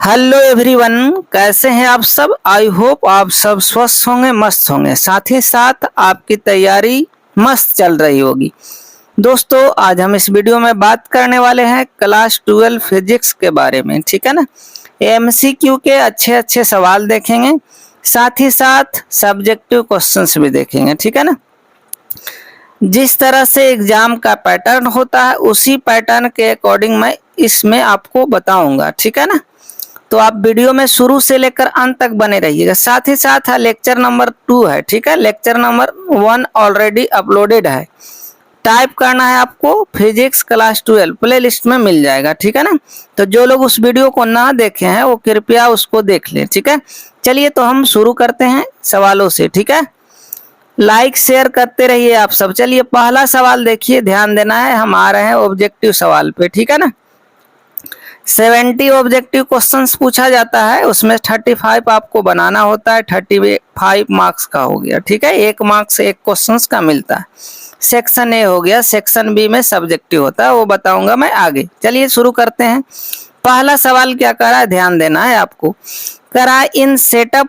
Hello everyone, कैसे हैं आप सब। आई होप आप सब स्वस्थ होंगे, मस्त होंगे, साथ ही साथ आपकी तैयारी मस्त चल रही होगी। दोस्तों, आज हम इस वीडियो में बात करने वाले हैं क्लास 12 फिजिक्स के बारे में, ठीक है ना। एमसीक्यू के अच्छे अच्छे सवाल देखेंगे, साथ ही साथ सब्जेक्टिव क्वेश्चंस भी देखेंगे, ठीक है ना। जिस तरह से एग्जाम का पैटर्न होता है उसी पैटर्न के अकॉर्डिंग मैं इसमें आपको बताऊंगा, ठीक है ना। तो आप वीडियो में शुरू से लेकर अंत तक बने रहिएगा। साथ ही साथ लेक्चर नंबर 2 है, ठीक है। लेक्चर नंबर 1 ऑलरेडी अपलोडेड है। टाइप करना है आपको फिजिक्स क्लास 12, प्ले लिस्ट में मिल जाएगा, ठीक है ना। तो जो लोग उस वीडियो को ना देखे हैं वो कृपया उसको देख लें, ठीक है। चलिए तो हम शुरू करते हैं सवालों से, ठीक है। लाइक शेयर करते रहिए आप सब। चलिए पहला सवाल देखिए, ध्यान देना है। हम आ रहे हैं ऑब्जेक्टिव सवाल पे, ठीक है ना। 70 ऑब्जेक्टिव क्वेश्चंस पूछा जाता है, उसमें 35 आपको बनाना होता है। 35 मार्क्स का हो गया, ठीक है। 1 मार्क्स एक क्वेश्चंस का मिलता है। सेक्शन ए हो गया, सेक्शन बी में सब्जेक्टिव होता है, वो बताऊंगा मैं आगे। चलिए शुरू करते हैं। पहला सवाल क्या कर रहा है, ध्यान देना है आपको। कर रहा है इन setup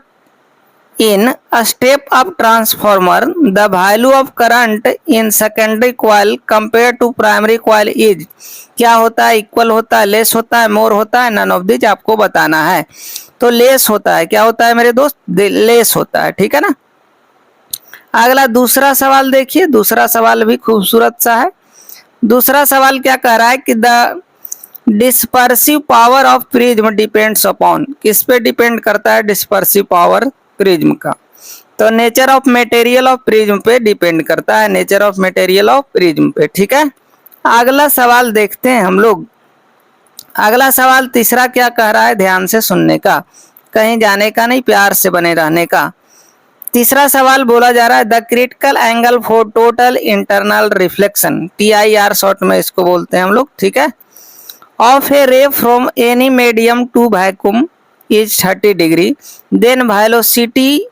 in a step up transformer the value of current in secondary coil compared to primary coil is। क्या होता है, इक्वल होता है, लेस होता है, मोर होता है, नन ऑफ दिस आपको बताना है। तो लेस होता है। क्या होता है मेरे दोस्त, लेस होता है, ठीक है ना। अगला दूसरा सवाल देखिए, दूसरा सवाल भी खूबसूरत सा है। दूसरा सवाल क्या कह रहा है कि the dispersive power of prism depends upon, किस पे डिपेंड करता है डिस्पर्सिव पावर प्रिज्म का। तो nature of material of prism पे डिपेंड करता है, nature of material of prism पे, ठीक है। अगला सवाल देखते हैं हम लोग। अगला सवाल तीसरा क्या कह रहा है, ध्यान से सुनने का, कहीं जाने का नहीं, प्यार से बने रहने का। तीसरा सवाल बोला जा रहा है the critical angle for total internal reflection, TIR short में इसको बोलते हैं हम लोग, ठीक है, of a ray from any medium to vacuum is 30 डिग्री, then velocity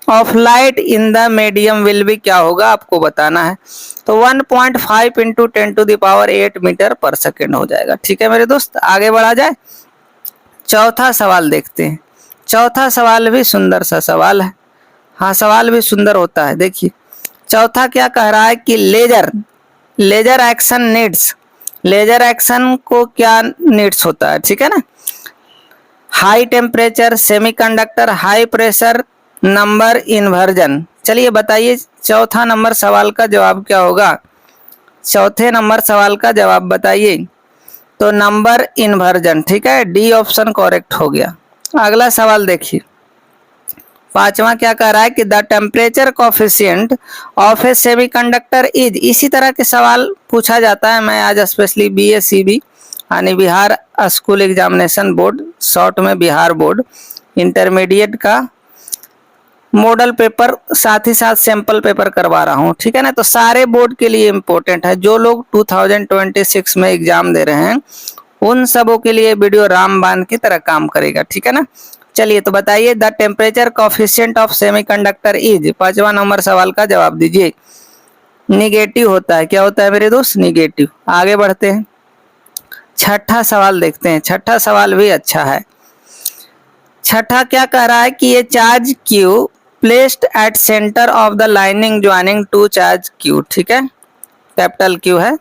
of light in the medium will be, क्या होगा आपको बताना है। तो 1.5 इंटू 10⁸ मीटर पर सेकेंड हो जाएगा, ठीक है मेरे दोस्त। आगे बढ़ा जाए, चौथा सवाल देखते हैं। चौथा सवाल भी सुंदर सा सवाल है। हाँ, सवाल भी सुंदर होता है। देखिए चौथा क्या कह रहा है कि laser action needs, laser action को क्या नीड्स होता है, ठीक है ना। High temperature, semiconductor, high pressure, number inversion. चलिए बताइए चौथा नंबर सवाल का जवाब क्या होगा। चौथे नंबर सवाल का जवाब बताइए। तो नंबर इन्वर्जन, ठीक है, डी ऑप्शन करेक्ट हो गया। अगला सवाल देखिए, पांचवा क्या कह रहा है कि the temperature coefficient of A semiconductor is. इसी तरह के सवाल पूछा जाता है। मैं आज स्पेशली BACB यानी Bihar school examination board, short में बिहार बोर्ड, इंटरमीडिएट का मॉडल पेपर साथ ही साथ सैंपल पेपर करवा रहा हूँ, ठीक है ना। तो सारे बोर्ड के लिए इम्पोर्टेंट है। जो लोग 2026 में एग्जाम दे रहे हैं उन सबों के लिए वीडियो रामबाण की तरह काम करेगा, ठीक है ना। चलिए तो बताइए the temperature coefficient of semiconductor is, पांचवा नंबर सवाल का जवाब दीजिए। निगेटिव होता है। क्या होता है मेरे दोस्त, निगेटिव। आगे बढ़ते हैं, छठा सवाल देखते हैं। छठा सवाल भी अच्छा है। छठा क्या कह रहा है कि ये charge Q placed at centre of the lining joining to charge Q, ठीक है, कैपिटल Q है,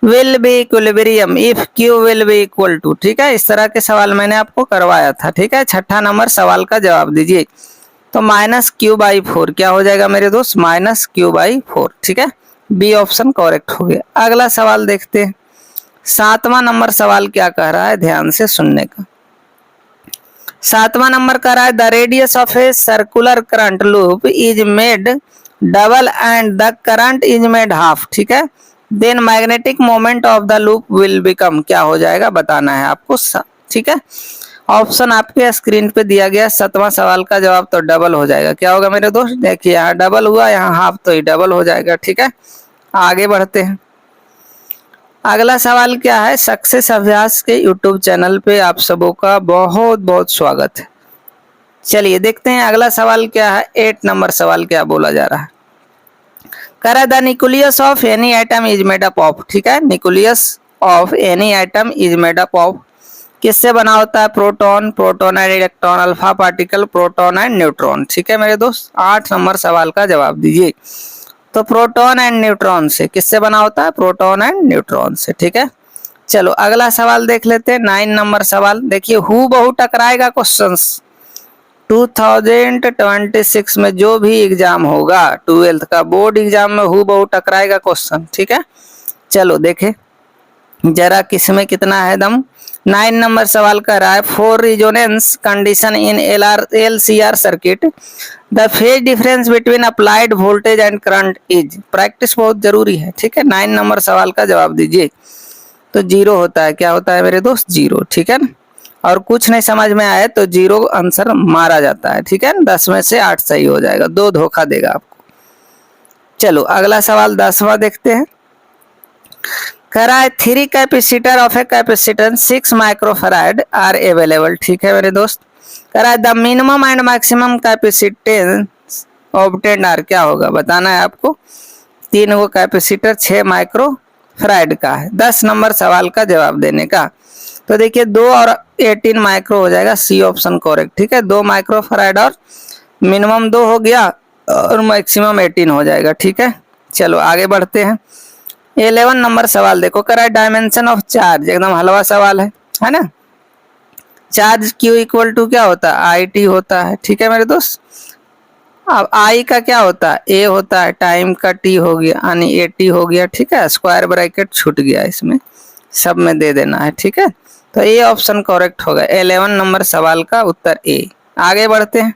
will be equilibrium if Q will be equal to, ठीक है। इस तरह के सवाल मैंने आपको करवाया था, ठीक है। छठा नंबर सवाल का जवाब दीजिए। तो -Q/4 क्या हो जाएगा मेरे दोस्त, -Q/4, ठीक है। बी ऑप्शन करेक्ट हो गया। अगला सवाल देखते हैं। सातवां नंबर सवाल क्या कह रहा है, ध्यान से सुनने का। सातवां नंबर कह रहा है the radius of a circular current loop is made double and the current is made half, ठीक है, then magnetic moment of the loop will become, क्या हो जाएगा बताना है आपको, ठीक है। ऑप्शन आपके स्क्रीन पे दिया गया। सातवां सवाल का जवाब तो डबल हो जाएगा। क्या होगा मेरे दोस्त, देखिए यहाँ डबल हुआ, यहाँ हाफ, तो ही डबल हो जाएगा, ठीक है। आगे बढ़ते हैं। अगला सवाल क्या है, सक्सेस अभ्यास के यूट्यूब चैनल पे आप सबों का बहुत बहुत स्वागत है। चलिए देखते हैं अगला सवाल क्या है। 8 नंबर सवाल क्या बोला जा रहा है। करा the nucleus of any atom is made up of, ठीक है, nucleus of any atom is made up of किससे बना होता है? Proton, proton and electron, alpha particle, proton and neutron. ठीक है मेरे दोस्त, 8 नंबर सवाल का जवाब दीजिए। तो प्रोटॉन एंड न्यूट्रॉन से, किससे बना होता है? प्रोटॉन एंड न्यूट्रॉन से। ठीक है, चलो अगला सवाल देख लेते हैं, 9 नंबर सवाल। देखिए हु बहु टकराएगा क्वेश्चंस 2026 में जो भी एग्जाम होगा, 12th का बोर्ड एग्जाम में हु बहु टकराएगा क्वेश्चन। ठीक है, चलो देखे जरा किसमें कितना है दम। 9 नंबर सवाल का रहा है, for resonance condition in LCR circuit the phase difference between applied voltage and current is. Practice बहुत जरूरी है। ठीक है, 9 नंबर सवाल का जवाब दीजिए। तो 0 होता है, क्या होता है मेरे दोस्त? 0। ठीक है ना, और कुछ नहीं समझ में आए तो 0 आंसर मारा जाता है। ठीक है ना, 10 में से 8 सही हो जाएगा, 2 धोखा देगा आपको। चलो अगला सवाल 10वां देखते हैं। करा है 3 capacitor of a capacitance 6 microfarad are available. ठीक है मेरे दोस्त, करा है the minimum and maximum capacitance obtained are. क्या होगा बताना है आपको। 3 वो कैपेसिटर 6 माइक्रोफैराड का है, 10 नंबर सवाल का जवाब देने का। तो देखिए 2 और 18 माइक्रो हो जाएगा, सी ऑप्शन करेक्ट। ठीक है, 2 माइक्रोफैराड और मिनिमम 2 हो गया और मैक्सिमम 18 हो जाएगा। ठीक है, चलो आगे बढ़ते हैं। 11 नंबर सवाल देखो, करा डायमेंशन ऑफ चार्ज, एकदम हलवा सवाल है ना। चार्ज Q इक्वल टू क्या होता है? IT होता है। ठीक है मेरे दोस्त, अब I का क्या होता है? A होता है, टाइम का T हो गया यानी AT हो गया। ठीक है, स्क्वायर ब्रैकेट छूट गया, इसमें सब में दे देना है। ठीक है, तो ये ऑप्शन करेक्ट होगा, 11 नंबर सवाल का उत्तर A। आगे बढ़ते हैं,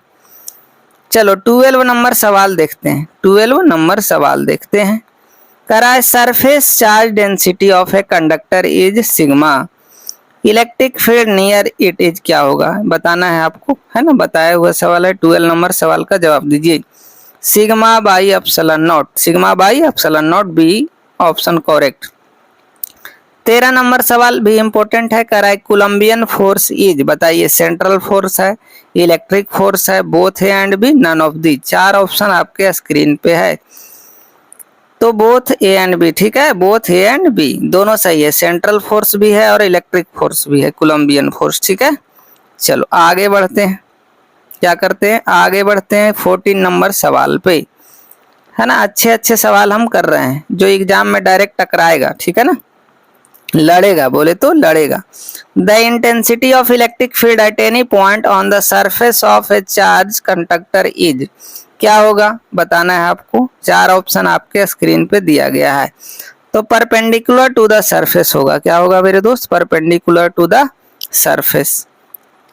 चलो 12 नंबर सवाल देखते हैं। 12 नंबर सवाल देखते हैं, करा है surface charge density of a conductor is sigma, electric field near it is. क्या होगा बताना है आपको, है ना, बताया हुआ सवाल है। 12 नंबर सवाल का जवाब दीजिए। Sigma by epsilon naught, sigma by epsilon naught, B option correct. 13 number सवाल भी इंपॉर्टेंट है, करा है कोलंबियन फोर्स इज। बताइए सेंट्रल फोर्स है, इलेक्ट्रिक फोर्स है, बोथ है and B none of the. 4 option आपके स्क्रीन पे है, तो बोथ ए एंड बी। ठीक है, बोथ ए एंड बी दोनों सही है, सेंट्रल फोर्स भी है और इलेक्ट्रिक फोर्स भी है, कोलंबियन फोर्स। ठीक है, चलो आगे बढ़ते हैं, क्या करते हैं आगे बढ़ते हैं 14 नंबर सवाल पे, है ना। अच्छे अच्छे सवाल हम कर रहे हैं जो एग्जाम में डायरेक्ट टकराएगा। ठीक है ना, लड़ेगा, बोले तो लड़ेगा। The intensity of electric field at any point on the surface of A charge conductor is. क्या होगा बताना है आपको। 4 ऑप्शन आपके स्क्रीन पे दिया गया है, तो परपेंडिकुलर टू द सरफेस होगा। क्या होगा मेरे दोस्त? Perpendicular to the surface.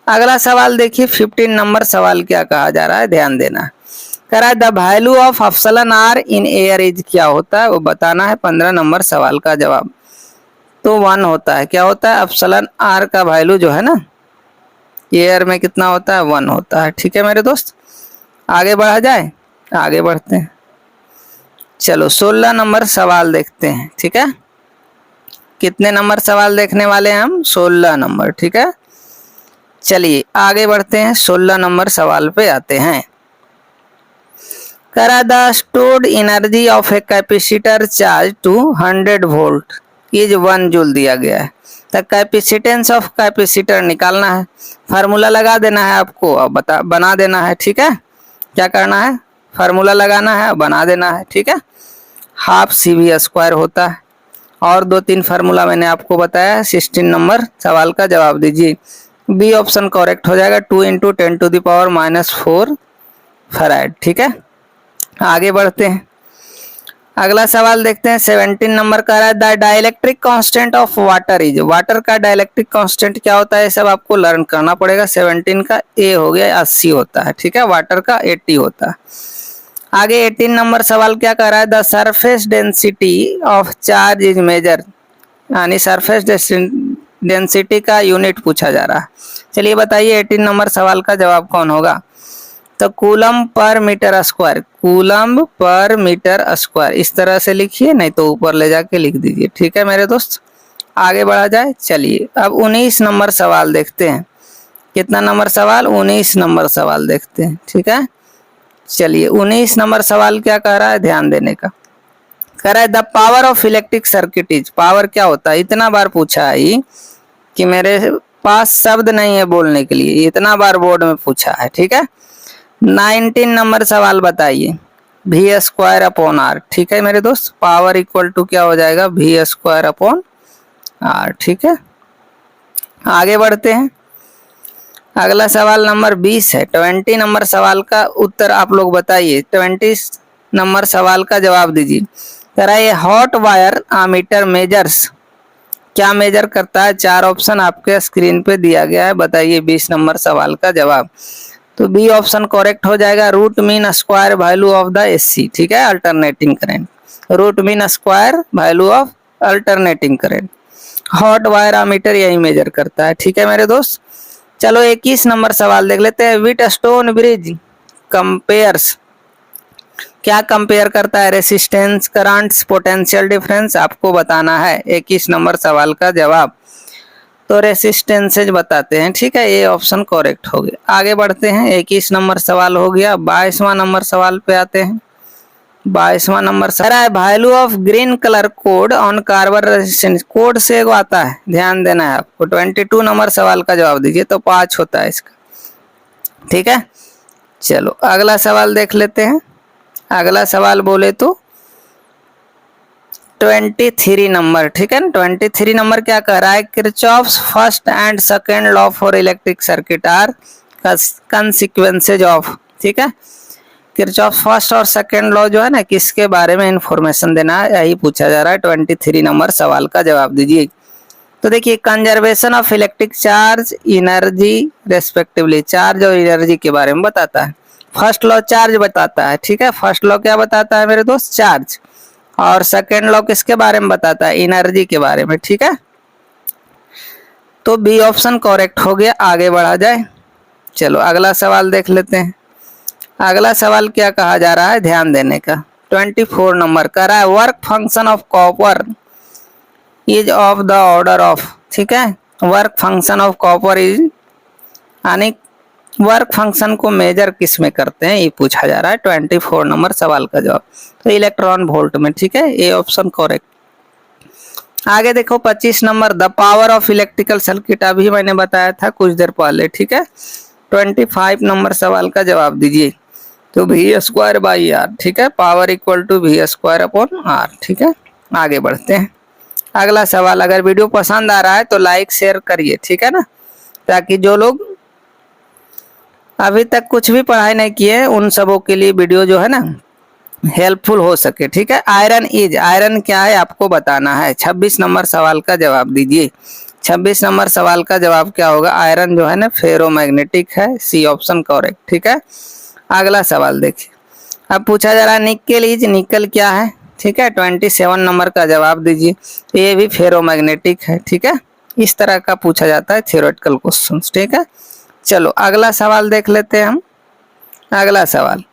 अगला सवाल देखिए 15 नंबर सवाल क्या कहा जा रहा है, ध्यान देना। करा the value of epsilon r in air is. क्या होता है वो बताना है, 15 नंबर सवाल का जवाब। तो 1 होता है। क्या होता है? एप्सिलॉन आर का वैल्यू जो है ना एयर में कितना होता है? 1 होता है। ठीक है मेरे दोस्त, आगे बढ़ा जाए, आगे बढ़ते हैं। चलो 16 नंबर सवाल देखते हैं। ठीक है, कितने नंबर सवाल देखने वाले हैं हम? 16 नंबर। ठीक है, चलिए आगे बढ़ते हैं, 16 नंबर सवाल पे आते हैं। करा the stored energy of a capacitor charge to 100 volt is 1 joule दिया गया है। द कैपेसिटेंस ऑफ कैपेसिटर निकालना है, फार्मूला लगा देना है आपको और बना देना है। ठीक है, क्या करना है? फार्मूला लगाना है, बना देना है। ठीक है, हाफ CV स्क्वायर होता है और 2-3 फार्मूला मैंने आपको बताया। 16 नंबर सवाल का जवाब दीजिए, बी ऑप्शन करेक्ट हो जाएगा, 2 × 10⁻⁴ फैराड। ठीक है, आगे बढ़ते हैं, अगला सवाल देखते हैं। 17 नंबर का है the dielectric constant of water is. Water का डाइलेक्ट्रिक कांस्टेंट क्या होता है, सब आपको लर्न करना पड़ेगा। 17 का A हो गया, 80 होता है। ठीक है, वाटर का 80 होता है। आगे 18 नंबर सवाल क्या कर रहा है, the surface density of charge is measure, यानी सरफेस डेंसिटी का यूनिट पूछा जा रहा है। चलिए बताइए 18 नंबर सवाल का जवाब कौन होगा? तो coulomb per metre square, coulomb per metre square इस तरह से लिखिए, नहीं तो ऊपर ले जाके लिख दीजिए। ठीक है मेरे दोस्त, आगे बढ़ा जाए। चलिए अब 19 नंबर सवाल देखते हैं। कितना नंबर सवाल? 19 नंबर सवाल देखते हैं। ठीक है, चलिए 19 नंबर सवाल क्या कह रहा है, ध्यान देने का। कह रहा है the power of electric circuit is. Power क्या होता है? इतना बार पूछा है कि मेरे पास शब्द नहीं है बोलने के लिए, इतना बार बोर्ड में पूछा है। ठीक है, 19 नंबर सवाल बताइए, वी स्क्वायर अपॉन आर। ठीक है मेरे दोस्त, पावर इक्वल टू क्या हो जाएगा, वी स्क्वायर अपॉन आर। ठीक है, आगे बढ़ते हैं। अगला सवाल नंबर 20 है। 20 नंबर सवाल का उत्तर आप लोग बताइए, 20 नंबर सवाल का जवाब दीजिए। कराइए, हॉट वायर आमीटर मेजर्स, क्या मेजर करता है? 4 ऑप्शन आपके स्क्रीन पे दिया गया है, बताइए 20 नंबर सवाल का जवाब। तो बी ऑप्शन करेक्ट हो जाएगा, root mean square value of the AC. ठीक है, alternating current, root mean square value of alternating current, hot wire ammeter यही मेजर करता है। ठीक है मेरे दोस्त, चलो 21 नंबर सवाल देख लेते हैं। विट स्टोन ब्रिज कंपेयर्स, क्या कंपेयर करता है? रेसिस्टेंस, करंट्स, पोटेंशियल डिफरेंस, आपको बताना है 21 नंबर सवाल का जवाब। तो रेसिस्टेंसेज बताते हैं। ठीक है, ये ऑप्शन करेक्ट हो गया। आगे बढ़ते हैं, 21 नंबर सवाल हो गया। 22वां नंबर सवाल पे आते हैं। 22वां नंबर सर है, value of green colour code on carbon resistance, code से एगो आता है, ध्यान देना है आपको। 22 नंबर सवाल का जवाब दीजिए, तो 5 होता है इसका। ठीक है, चलो अगला सवाल देख लेते हैं। अगला सवाल बोले तो 23 नंबर। ठीक है ना, 23 नंबर क्या कह रहा है? Kirchhoff's first and second law for electric circuit are consequences of. ठीक है, किरचॉफ फर्स्ट और सेकंड लॉ जो है ना, किसके बारे में इंफॉर्मेशन देना है, यही पूछा जा रहा है। 23 नंबर सवाल का जवाब दीजिए। तो देखिए, conservation of electric charge, energy respectively, charge और एनर्जी के बारे में बताता है। फर्स्ट लॉ चार्ज बताता है। ठीक है, फर्स्ट लॉ क्या बताता है मेरे दोस्त? चार्ज। और सेकेंड लॉ किसके बारे में बताता है? एनर्जी के बारे में। ठीक है, तो बी ऑप्शन करेक्ट हो गया। आगे बढ़ा जाए, चलो अगला सवाल देख लेते हैं। अगला सवाल क्या कहा जा रहा है, ध्यान देने का। 24 नंबर कह रहा है, work function of copper is of the order of. ठीक है, work function of copper is, यानी वर्क फंक्शन को मेजर किस में करते हैं, ये पूछा जा रहा है 24 नंबर सवाल का जवाब। तो इलेक्ट्रॉन वोल्ट में। ठीक है, ये ऑप्शन करेक्ट। आगे देखो 25 number, the power of electrical circuit, अभी मैंने बताया था कुछ देर पहले। ठीक है, 25 नंबर सवाल का जवाब दीजिए। तो वी स्क्वायर बाई आर। ठीक है, power equal to V square upon R. ठीक है, आगे बढ़ते हैं। अगला सवाल, अगर वीडियो पसंद आ रहा है तो लाइक शेयर करिए। ठीक है ना, ताकि जो लोग अभी तक कुछ भी पढ़ाई नहीं किए उन सबों के लिए वीडियो जो है ना हेल्पफुल हो सके। ठीक है, आयरन इज, आयरन क्या है आपको बताना है। 26 नंबर सवाल का जवाब दीजिए। 26 नंबर सवाल का जवाब क्या होगा? आयरन जो है ना फेरोमैग्नेटिक है, सी ऑप्शन करेक्ट। ठीक है, अगला सवाल देखिए। अब पूछा जा रहा है निकेल इज, निकल क्या है? ठीक है, 27 नंबर का जवाब दीजिए। ये भी फेरोमैग्नेटिक है। ठीक है, इस तरह का पूछा जाता है थ्योरेटिकल क्वेश्चंस। ठीक है, चलो अगला सवाल देख लेते हैं हम। अगला सवाल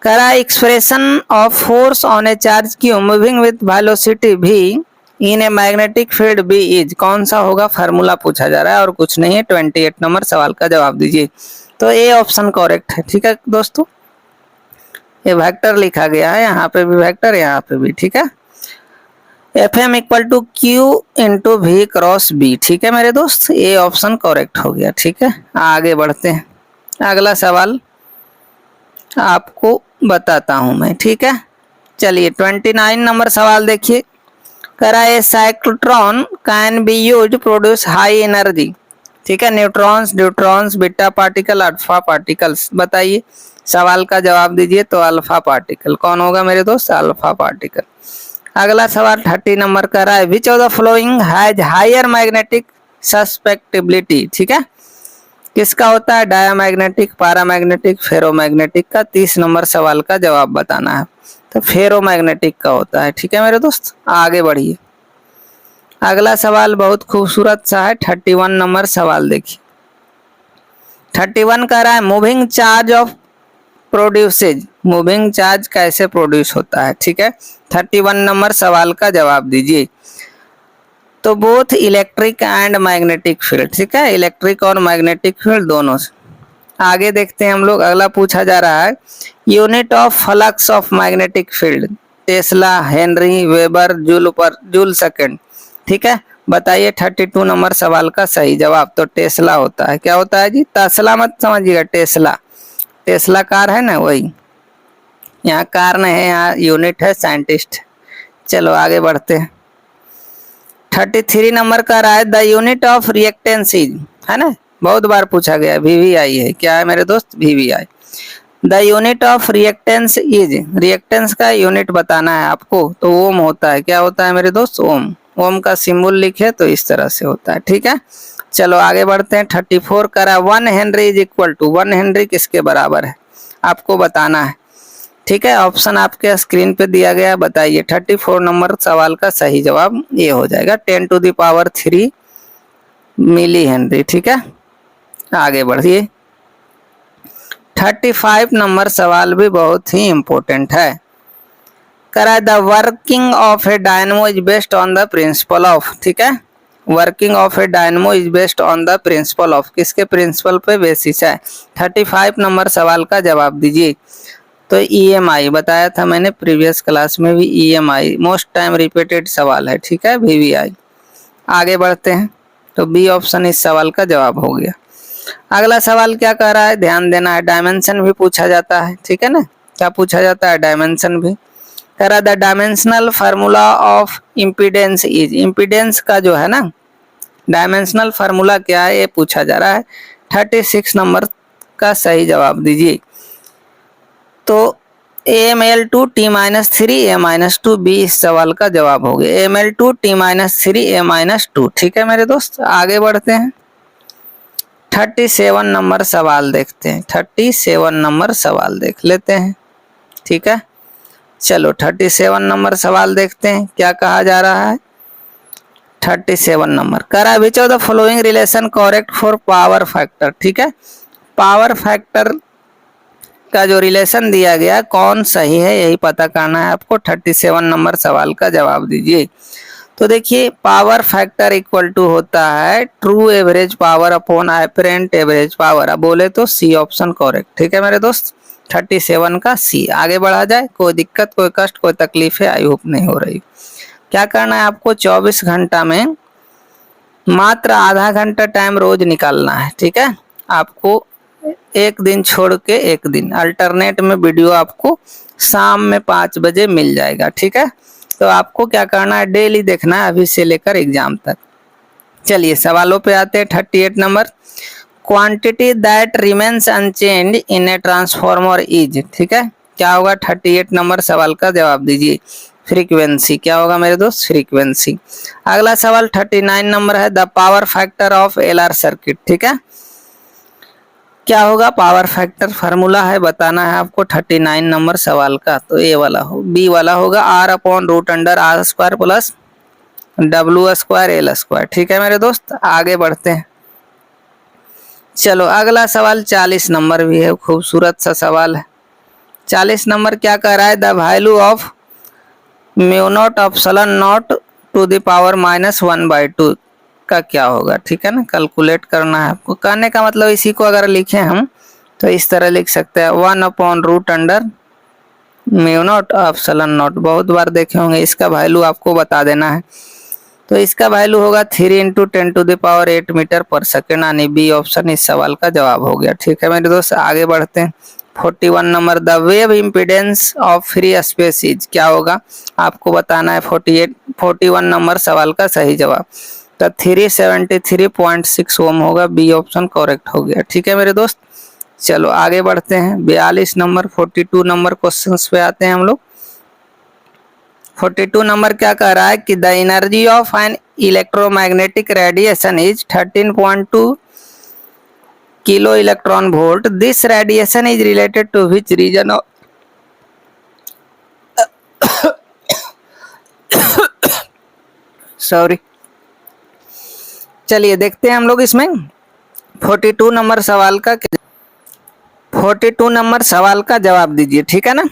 कह रहा है, expression of force on A charge Q moving with velocity v in a magnetic field B is, कौन सा होगा? फार्मूला पूछा जा रहा है और कुछ नहीं है। 28 नंबर सवाल का जवाब दीजिए। तो ए ऑप्शन करेक्ट है। ठीक है दोस्तों, ये वेक्टर लिखा गया है, यहाँ पे भी वेक्टर, यहाँ पे भी। ठीक है, F M equal to Q into V cross B. ठीक है मेरे दोस्त, ये ऑप्शन करेक्ट हो गया। ठीक है, आगे बढ़ते हैं। अगला सवाल आपको बताता हूं मैं। ठीक है, चलिए 29 नंबर सवाल देखिए। कह रहा है, cyclotron can be use produce high energy. ठीक है, neutrons, neutrons, beta particle, alpha particles, बताइए। सवाल का जवाब दीजिए। तो अल्फा पार्टिकल कौन होगा मेरे दोस्त? Alpha particle. अगला सवाल 30 नंबर का रहा है, which of the following has higher magnetic susceptibility. ठीक है, किसका होता है? डायामैग्नेटिक, पैरामैग्नेटिक, फेरोमैग्नेटिक का। 30 नंबर सवाल का जवाब बताना है। तो फेरोमैग्नेटिक का होता है। ठीक है मेरे दोस्त, आगे बढ़िए। अगला सवाल बहुत खूबसूरत सा है। 31 नंबर सवाल देखिए। 31 कह रहा है, moving charge of produces, moving charge कैसे प्रोड्यूस होता है? ठीक है, 31 नंबर सवाल का जवाब दीजिए। तो both electric and magnetic field. ठीक है, इलेक्ट्रिक और मैग्नेटिक फील्ड दोनों से। आगे देखते हैं हम लोग। अगला पूछा जा रहा है, unit of flux of magnetic field, Tesla, Henry, weber, joule पर जूल सेकंड। ठीक है, बताइए 32 नंबर सवाल का सही जवाब तो टेस्ला होता है। क्या होता है जी? तसला मत समझिएगा, टेस्ला। टेस्ला कार है ना, वही। यहाँ कार नहीं है, यहाँ यूनिट है, साइंटिस्ट। चलो आगे बढ़ते हैं। 33 नंबर का रहा है the unit of reactance is, है ना, बहुत बार पूछा गया। VVI है, क्या है मेरे दोस्त? VVI। The unit of reactance is, reactance का यूनिट बताना है आपको, तो ओम होता है। क्या होता है मेरे दोस्त? ओम। ओम का सिंबल लिखे तो इस तरह से होता है, ठीक है। चलो आगे बढ़ते हैं। 34 का रहा 1 henry is equal to, 1 henry किसके बराबर है आपको बताना है, ठीक है। ऑप्शन आपके स्क्रीन पे दिया गया है, बताइए। 34 नंबर सवाल का सही जवाब ये हो जाएगा 10⁻³ मिली हेनरी, ठीक है। आगे बढ़िए। 35 नंबर सवाल भी बहुत ही इंपॉर्टेंट है। करा the working of A dynamo is based on the principle of, ठीक है। Working of A dynamo is based on the principle of, किसके प्रिंसिपल पे बेसिस है? 35 नंबर सवाल का जवाब दीजिए। तो EMI बताया था मैंने प्रीवियस क्लास में भी, EMI मोस्ट टाइम रिपीटेड सवाल है, ठीक है, VVI। आगे बढ़ते हैं। तो बी ऑप्शन इस सवाल का जवाब हो गया। अगला सवाल क्या कह रहा है, ध्यान देना है। डायमेंशन भी पूछा जाता है, ठीक है ना। क्या पूछा जाता है? डायमेंशन भी। कह रहा the dimensional formula of impedance is, impedance का जो है ना डायमेंशनल फार्मूला क्या है, ये पूछा जा रहा है। 36 नंबर का सही जवाब दीजिए। तो AML2T-3 A-2 B इस सवाल का जवाब हो गया। AML2T-3 A-2, ठीक है मेरे दोस्त। आगे बढ़ते हैं। 37 नंबर सवाल देखते हैं। 37 नंबर सवाल देख लेते हैं, ठीक है। चलो 37 नंबर सवाल देखते हैं, क्या कहा जा रहा है। 37 नंबर करा विच of the following relation correct for power factor, ठीक है। पावर फैक्टर का जो रिलेशन दिया गया कौन सही है, यही पता करना है आपको। 37 नंबर सवाल का जवाब दीजिए। तो देखिए पावर फैक्टर इक्वल टू होता है true average power upon apparent average power. अब बोले तो सी ऑप्शन करेक्ट, ठीक है मेरे दोस्त। 37 का सी। आगे बढ़ा जाए। कोई दिक्कत, कोई कष्ट, कोई तकलीफ है आई होप नहीं हो रही। क्या करना है आपको, 24 घंटा में मात्र आधा घंटा टाइम रोज निकालना है, ठीक है। आपको एक दिन छोड़ के एक दिन अल्टरनेट में वीडियो आपको शाम में 5 बजे मिल जाएगा, ठीक है। तो आपको क्या करना है, डेली देखना है अभी से लेकर एग्जाम तक। चलिए सवालों पे आते हैं। 38 नंबर quantity that remains unchanged in a transformer is, ठीक है। क्या होगा 38 नंबर सवाल का जवाब दीजिए। फ्रीक्वेंसी। क्या होगा मेरे दोस्त? फ्रीक्वेंसी। अगला सवाल 39 नंबर है the power factor of LR circuit, ठीक है। क्या होगा पावर फैक्टर? फार्मूला है, बताना है आपको 39 नंबर सवाल का। तो ए वाला हो, बी वाला होगा R/√R² प्लस W² L², ठीक है मेरे दोस्त। आगे बढ़ते हैं। चलो अगला सवाल 40 नंबर भी है, खूबसूरत सा सवाल है। 40 नंबर क्या कह रहा है the value of μ0ε0 to the power -1/2 का क्या होगा, ठीक है ना। कैलकुलेट करना है आपको। कहने का मतलब इसी को अगर लिखें हम तो इस तरह लिख सकते हैं 1/√μ0 बहुत बार देखे होंगे। इसका वैल्यू आपको बता देना है। तो इसका वैल्यू होगा 3 × 10⁸ मीटर पर सेकेंड, यानी बी ऑप्शन इस सवाल का जवाब हो गया, ठीक है मेरे दोस्त। आगे बढ़ते हैं। 41 number the wave impedance of free space is, क्या होगा आपको बताना है। 41 नंबर सवाल का सही जवाब तो 373.6 ओम होगा। बी ऑप्शन करेक्ट हो गया, ठीक है मेरे दोस्त। चलो आगे बढ़ते हैं। 42 नंबर 42 नंबर क्वेश्चंस पे आते हैं हम लोग। 42 नंबर क्या कह रहा है कि the energy of an electromagnetic radiation is 13.2 kilo electron volt. This radiation is related to which region of sorry. चलिए देखते हैं हम लोग इसमें 42 नंबर सवाल का 42 नंबर सवाल का जवाब दीजिए, ठीक है ना।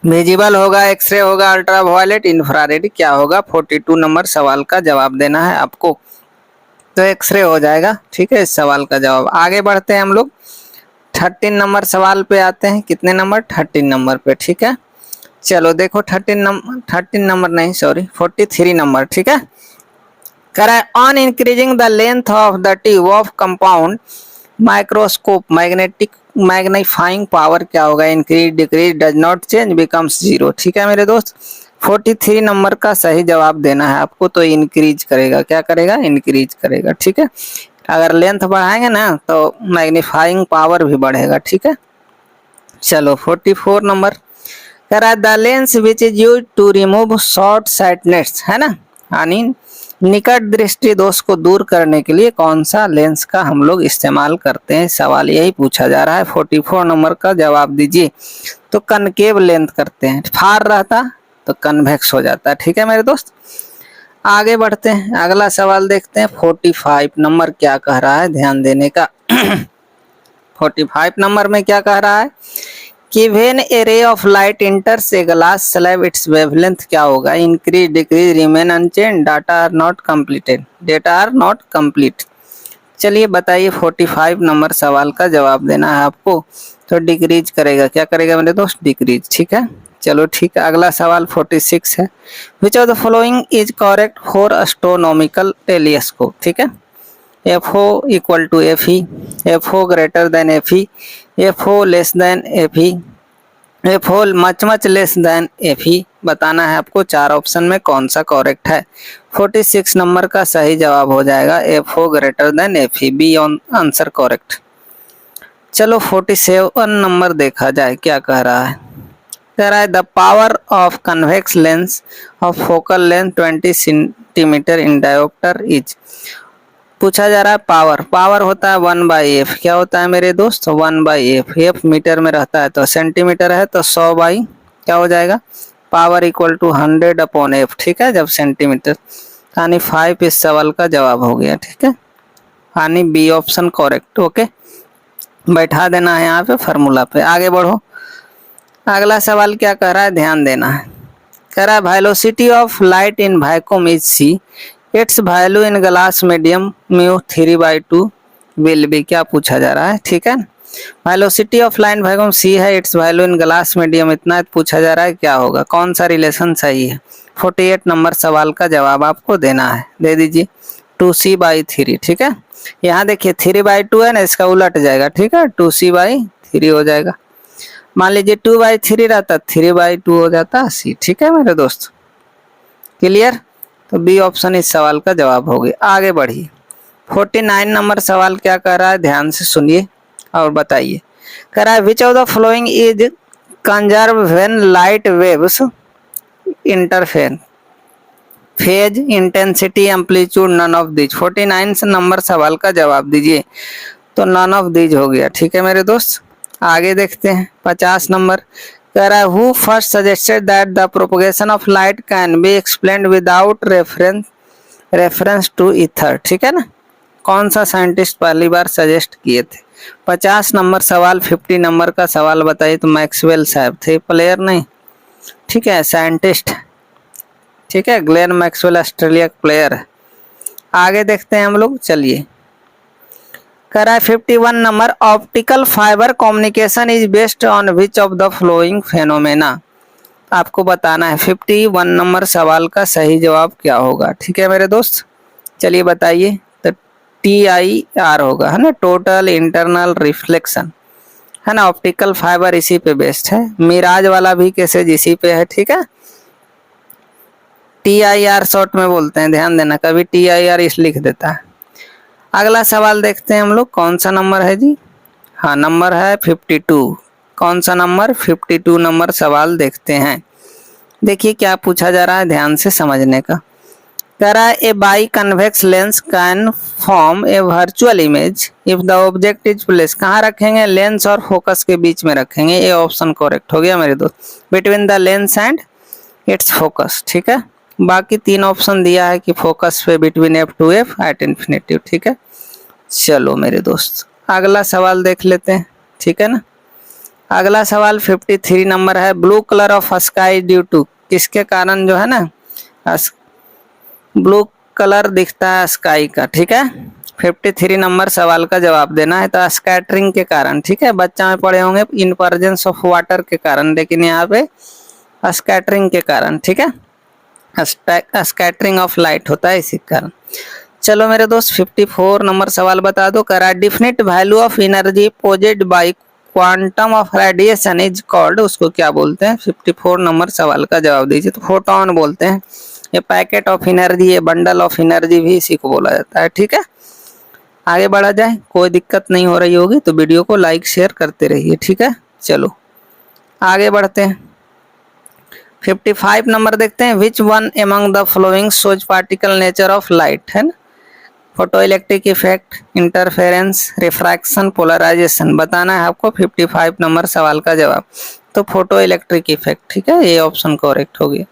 विजिबल होगा, एक्सरे होगा, अल्ट्रावायलेट, इंफ्रारेड, क्या होगा 42 नंबर सवाल का जवाब देना है आपको। तो एक्सरे हो जाएगा, ठीक है इस सवाल का जवाब। आगे बढ़ते हैं हम लोग 13 नंबर सवाल पे आते हैं। कितने नंबर? 13 नंबर पे, ठीक है। चलो देखो 13 नंबर नहीं सॉरी 43 नंबर, ठीक है। कह रहा है on increasing the length of the tube of compound microscope magnetic magnifying power क्या होगा, increase decrease does not change becomes zero. ठीक है मेरे दोस्त, 43 नंबर का सही जवाब देना है आपको, तो इंक्रीज करेगा, क्या करेगा, इंक्रीज करेगा। ठीक है, अगर लेंथ बढ़ाएंगे ना तो मैग्नीफाइंग पावर भी बढ़ेगा। ठीक है, चलो 44 नंबर कह रहा है the lens which is use to remove short sightness, है ना, यानी निकट दृष्टि दोष को दूर करने के लिए कौन सा लेंस का हम लोग इस्तेमाल करते हैं, सवाल यही पूछा जा रहा है। 44 नंबर का जवाब दीजिए। तो कनकेव लेंथ करते हैं, फार रहता तो कन्वेक्स हो जाता। ठीक है मेरे दोस्त, आगे बढ़ते हैं, अगला सवाल देखते हैं। 45 नंबर क्या कह रहा है, ध्यान देने का। 45 नंबर में क्या कह रहा है कि when a ray of light enters a glass slab its wavelength क्या होगा, increase decrease remain unchange data are not completed, data are not complete. चलिए बताइए, 45 नंबर सवाल का जवाब देना है आपको। तो डिक्रीज करेगा, क्या करेगा मेरे दोस्त, डिक्रीज। ठीक है, चलो ठीक है, अगला सवाल 46 है। Which of the following is correct for astronomical telescope. ठीक है, FO equal to FE, FO greater than FE, FO less than FE, FO much much less than FE बताना है आपको। चार ऑप्शन में कौन सा करेक्ट है। 46 नंबर का सही जवाब हो जाएगा FO greater than FE, B answer correct. चलो 47 नंबर देखा जाए क्या कह रहा है। कह रहा है the power of convex lens of focal length 20 centimetre in dioptre is, पूछा जा रहा है पावर, पावर होता है 1/f, क्या होता है मेरे दोस्त, 1/f, f मीटर में रहता है तो सेंटीमीटर है तो 100 बाई क्या हो जाएगा, पावर इक्वल टू 100/f। ठीक है, जब सेंटीमीटर, यानी 5 इस सवाल का जवाब हो गया। ठीक है, यानी बी ऑप्शन करेक्ट। ओके, बैठा देना है यहाँ पे फार्मूला पे, आगे बढ़ो। अगला सवाल क्या कह रहा है, ध्यान देना है। कह रहा है velocity of light in vacuum is c, it's value in glass medium mu 3/2 will be, क्या पूछा जा रहा है। ठीक है, velocity of light vacuum c है, it's value in glass medium इतना पूछा जा रहा है, क्या होगा, कौन सा रिलेशन सही है। 48 नंबर सवाल का जवाब आपको देना है, दे दीजिए 2c/3। ठीक है, यहाँ देखिए 3/2 है ना, इसका उलट जाएगा। ठीक है, 2c/3 हो जाएगा। मान लीजिए 2/3 रहता, 3/2 हो जाता c। ठीक है मेरे दोस्त, क्लियर, तो बी ऑप्शन इस सवाल का जवाब होगी। आगे बढ़िए, 49 नंबर सवाल क्या कर रहा है, ध्यान से सुनिए और बताइए। कह रहा है which of the following is conserve when light waves interfere, phase, intensity, amplitude, none of these. 49 number सवाल का जवाब दीजिए, तो नन ऑफ दीज हो गया। ठीक है मेरे दोस्त, आगे देखते हैं। 50 नंबर कह रहा है who first suggested that the propagation of light can be explained without reference to ether. ठीक है ना, कौन सा साइंटिस्ट पहली बार सजेस्ट किए थे। 50 नंबर सवाल, 50 नंबर का सवाल बताइए, तो मैक्सवेल साहब थे, प्लेयर नहीं। ठीक है, साइंटिस्ट। ठीक है, ग्लेन मैक्सवेल ऑस्ट्रेलिया प्लेयर है। आगे देखते हैं हम लोग, चलिए। कह रहा है 51 number optical fibre communication is based on which of the flowing phenomena, आपको बताना है। 51 नंबर सवाल का सही जवाब क्या होगा। ठीक है मेरे दोस्त, चलिए बताइए, तो TIR होगा, है ना, टोटल इंटरनल रिफ्लेक्शन, है ना, ऑप्टिकल फाइबर इसी पे बेस्ड है। मिराज वाला भी कैसे इसी पे है। ठीक है, TIR शॉर्ट में बोलते हैं, ध्यान देना, कभी TIR इस लिख देता है। अगला सवाल देखते हैं हम लोग, कौन सा नंबर है जी, हाँ नंबर है 52। कौन सा नंबर, 52 नंबर सवाल देखते हैं। देखिए क्या पूछा जा रहा है, ध्यान से समझने का। कह रहा है a biconvex lens can form a virtual image if the object is place, कहाँ रखेंगे, लेंस और फोकस के बीच में रखेंगे, ये ऑप्शन करेक्ट हो गया मेरे दोस्त, between the lens and it's focus. ठीक है, बाकी तीन ऑप्शन दिया है कि फोकस पे, between f to f, at infinity. ठीक है, चलो मेरे दोस्त अगला सवाल देख लेते हैं। ठीक है ना, अगला सवाल 53 नंबर है blue colour of sky due to, किसके कारण जो है ना ब्लू कलर दिखता है स्काई का। ठीक है, 53 नंबर सवाल का जवाब देना है, तो स्कैटरिंग के कारण। ठीक है, बच्चा में पढ़े होंगे इनपर्जेंस ऑफ वाटर के कारण, लेकिन यहाँ पे स्कैटरिंग के कारण। ठीक है, स्कैटरिंग ऑफ लाइट होता है इसी कारण। चलो मेरे दोस्त 54 नंबर सवाल बता दो। करा definite value of energy possessed by quantum of radiation is called, उसको क्या बोलते हैं? 54 नंबर सवाल का जवाब दीजिए। तो फोटोन बोलते हैं। ये पैकेट ऑफ एनर्जी, ये बंडल ऑफ एनर्जी भी इसी को बोला जाता है। ठीक है, आगे बढ़ा जाए। कोई दिक्कत नहीं हो रही होगी तो वीडियो को लाइक शेयर करते रहिए। ठीक है, चलो आगे बढ़ते हैं। 55 नंबर देखते हैं। Which one among the following shows particle nature of light, है ना? Photo electric effect, interference, refraction, polarisation बताना है आपको 55 नंबर सवाल का जवाब। तो फोटो इलेक्ट्रिक इफेक्ट, ठीक है, ये ऑप्शन करेक्ट हो गया।